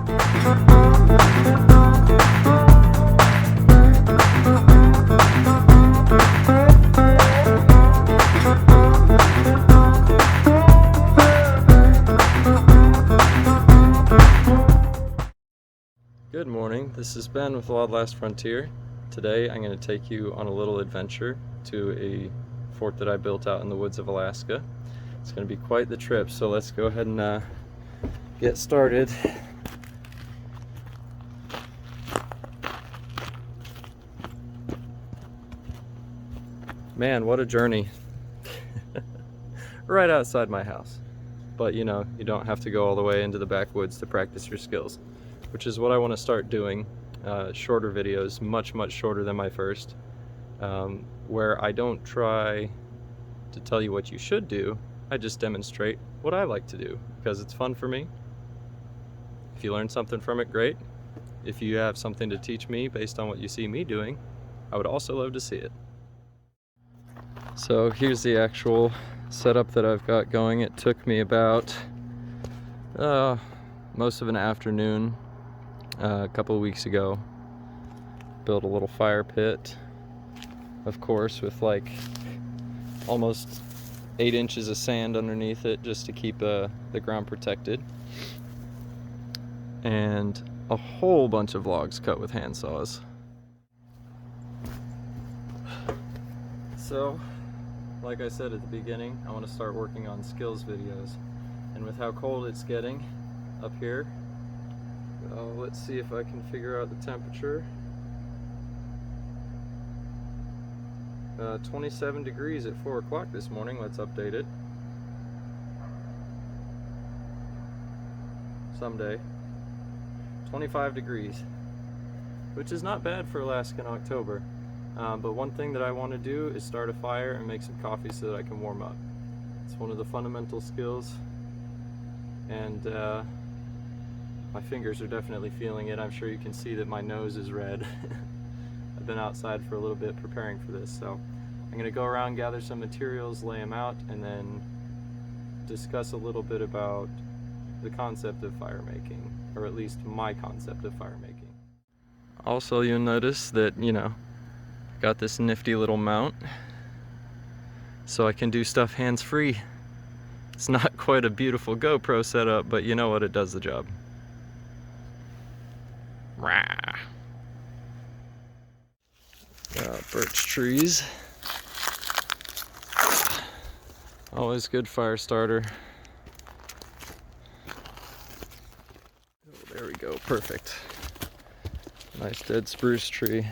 Good morning, this is Ben with Wild Last Frontier. Today I'm going to take you on a little adventure to a fort that I built out in the woods of Alaska. It's going to be quite the trip, so let's go ahead and get started. Man, what a journey. Right outside my house. But you know, you don't have to go all the way into the backwoods to practice your skills, which is what I want to start doing. Shorter videos, much shorter than my first, where I don't try to tell you what you should do, I just demonstrate what I like to do because it's fun for me. If you learn something from it, great. If you have something to teach me based on what you see me doing, I would also love to see it. So here's the actual setup that I've got going. It took me about most of an afternoon a couple of weeks ago. Built a little fire pit, of course, with like almost 8 inches of sand underneath it just to keep the ground protected, and a whole bunch of logs cut with hand saws. So, like I said at the beginning, I want to start working on skills videos, and with how cold it's getting up here, let's see if I can figure out the temperature. 27 degrees at 4 o'clock this morning. Let's update it. Someday. 25 degrees, which is not bad for Alaska in October. But one thing that I want to do is start a fire and make some coffee so that I can warm up. It's one of the fundamental skills, and my fingers are definitely feeling it. I'm sure you can see that my nose is red. I've been outside for a little bit preparing for this, so I'm going to go around, gather some materials, lay them out, and then discuss a little bit about the concept of fire making, or at least my concept of fire making. Also, you'll notice that, you know, I got this nifty little mount so I can do stuff hands-free. It's not quite a beautiful GoPro setup, but you know what, it does the job. Rah. Birch trees. Always good fire starter. Oh, there we go, perfect. Nice dead spruce tree.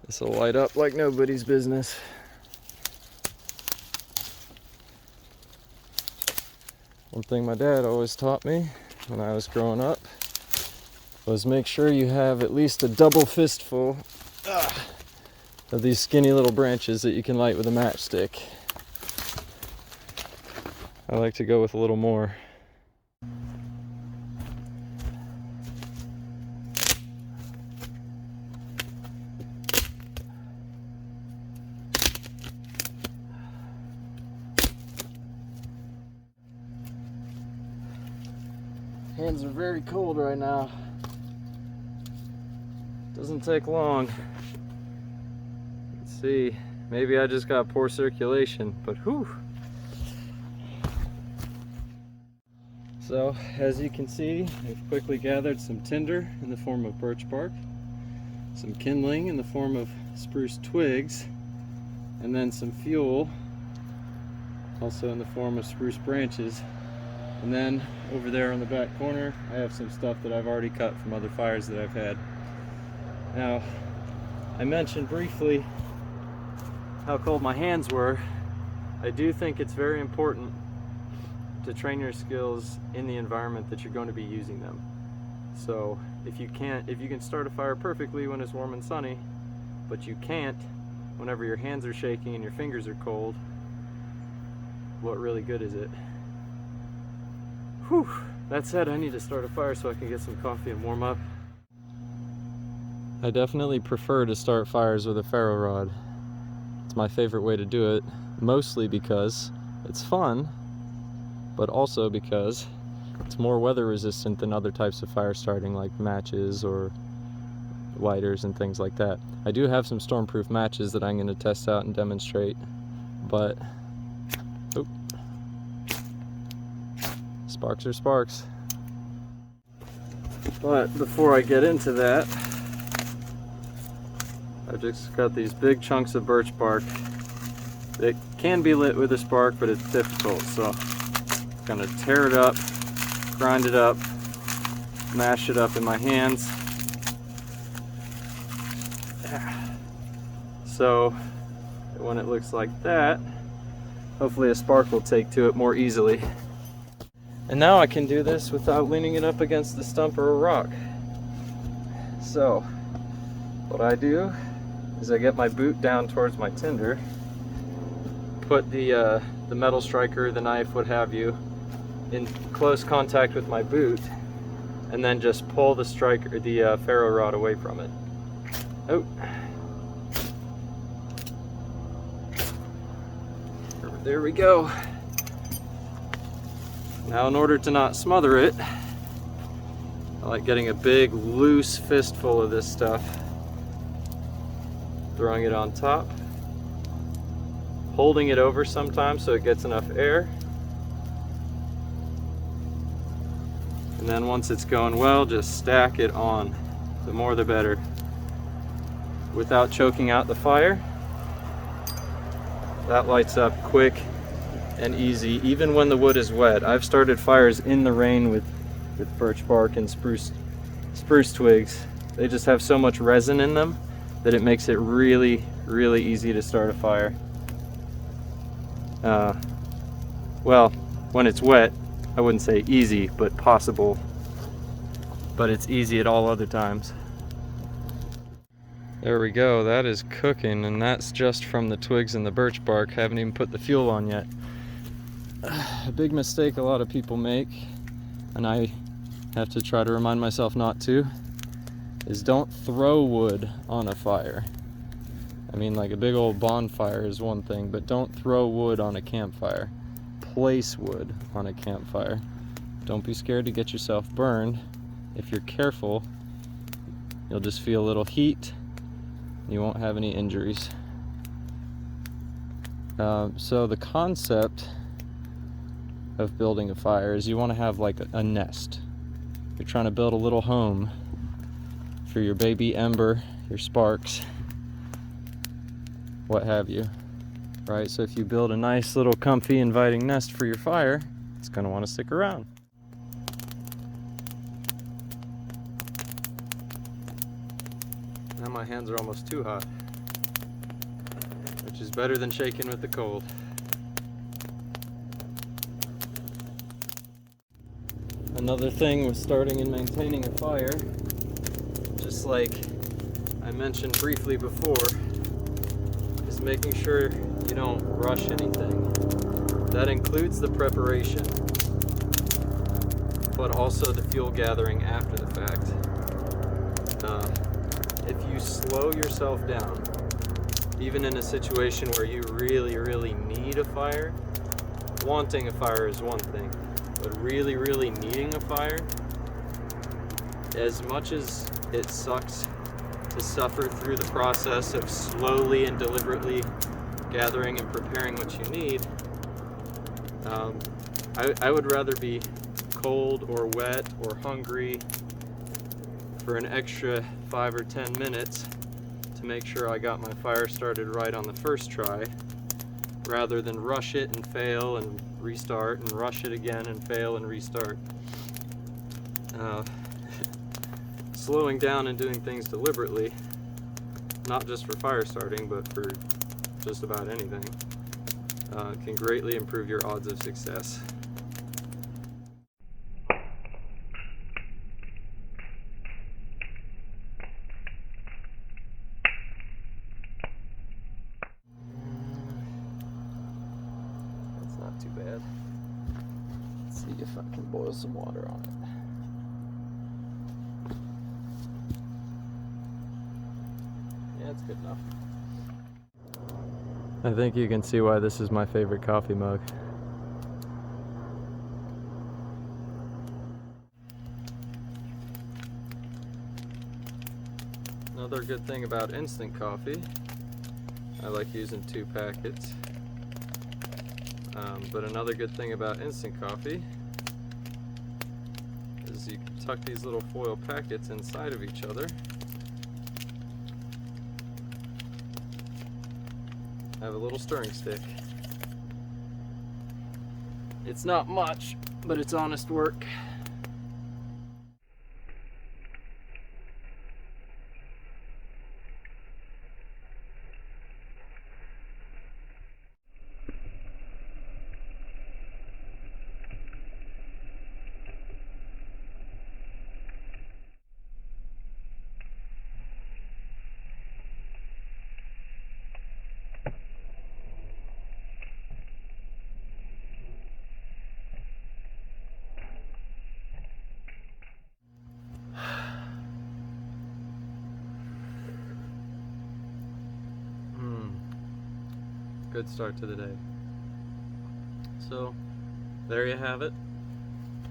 This will light up like nobody's business. One thing my dad always taught me when I was growing up was make sure you have at least a double fistful of these skinny little branches that you can light with a matchstick. I like to go with a little more. Hands are very cold right now. Doesn't take long. Let's see, maybe I just got poor circulation, but whew. So, as you can see, I've quickly gathered some tinder in the form of birch bark, some kindling in the form of spruce twigs, and then some fuel, also in the form of spruce branches. And then over there on the back corner, I have some stuff that I've already cut from other fires that I've had. Now, I mentioned briefly how cold my hands were. I do think it's very important to train your skills in the environment that you're going to be using them. So if you can start a fire perfectly when it's warm and sunny, but you can't whenever your hands are shaking and your fingers are cold, what really good is it? Whew. That said, I need to start a fire so I can get some coffee and warm up. I definitely prefer to start fires with a ferro rod. It's my favorite way to do it, mostly because it's fun, but also because It's more weather resistant than other types of fire starting, like matches or lighters and things like that. I do have some stormproof matches that I'm going to test out and demonstrate, but oop, sparks are sparks. But before I get into that, I've just got these big chunks of birch bark. It can be lit with a spark, but it's difficult, so I'm gonna tear it up, grind it up, mash it up in my hands. So when it looks like that, hopefully a spark will take to it more easily. And now I can do this without leaning it up against the stump or a rock. So what I do is I get my boot down towards my tinder, put the metal striker, the knife, what have you, in close contact with my boot, and then just pull the striker, the ferro rod away from it. Oh. There we go. Now, in order to not smother it, I like getting a big loose fistful of this stuff, throwing it on top, holding it over sometimes so it gets enough air, and then once it's going well, just stack it on. The more the better, without choking out the fire. That lights up quick and easy, even when the wood is wet. I've started fires in the rain with birch bark and spruce twigs. They just have so much resin in them that it makes it really, really easy to start a fire. Well, when it's wet, I wouldn't say easy, but possible. But it's easy at all other times. There we go, that is cooking, and that's just from the twigs and the birch bark. Haven't even put the fuel on yet. A big mistake a lot of people make, and I have to try to remind myself not to, is don't throw wood on a fire. I mean, like a big old bonfire is one thing, but don't throw wood on a campfire. Place wood on a campfire. Don't be scared to get yourself burned. If you're careful, you'll just feel a little heat. You won't have any injuries. So the concept of building a fire is you want to have like a nest. You're trying to build a little home for your baby ember, your sparks, what have you, right? So if you build a nice little comfy inviting nest for your fire, it's going to want to stick around. Now my hands are almost too hot, which is better than shaking with the cold. Another thing with starting and maintaining a fire, just like I mentioned briefly before, is making sure you don't rush anything. That includes the preparation, but also the fuel gathering after the fact. If you slow yourself down, even in a situation where you really, really need a fire, wanting a fire is one thing, but really, really needing a fire, as much as it sucks to suffer through the process of slowly and deliberately gathering and preparing what you need, I would rather be cold or wet or hungry for an extra 5 or 10 minutes to make sure I got my fire started right on the first try, rather than rush it and fail and restart and rush it again and fail and restart. Slowing down and doing things deliberately, not just for fire starting, but for just about anything, can greatly improve your odds of success. That's not too bad. Let's see if I can boil some water on it. Yeah, it's good enough. I think you can see why this is my favorite coffee mug. Another good thing about instant coffee, I like using 2 packets. But another good thing about instant coffee is you can tuck these little foil packets inside of each other. I have a little stirring stick. It's not much, but it's honest work. Good start to the day. So there you have it.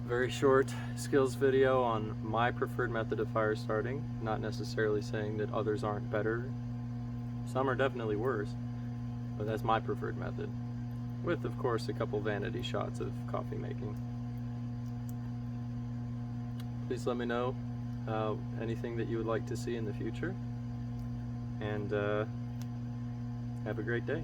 Very short skills video on my preferred method of fire starting. Not necessarily saying that others aren't better. Some are definitely worse, but that's my preferred method. With, of course, a couple vanity shots of coffee making. Please let me know anything that you would like to see in the future. And have a great day.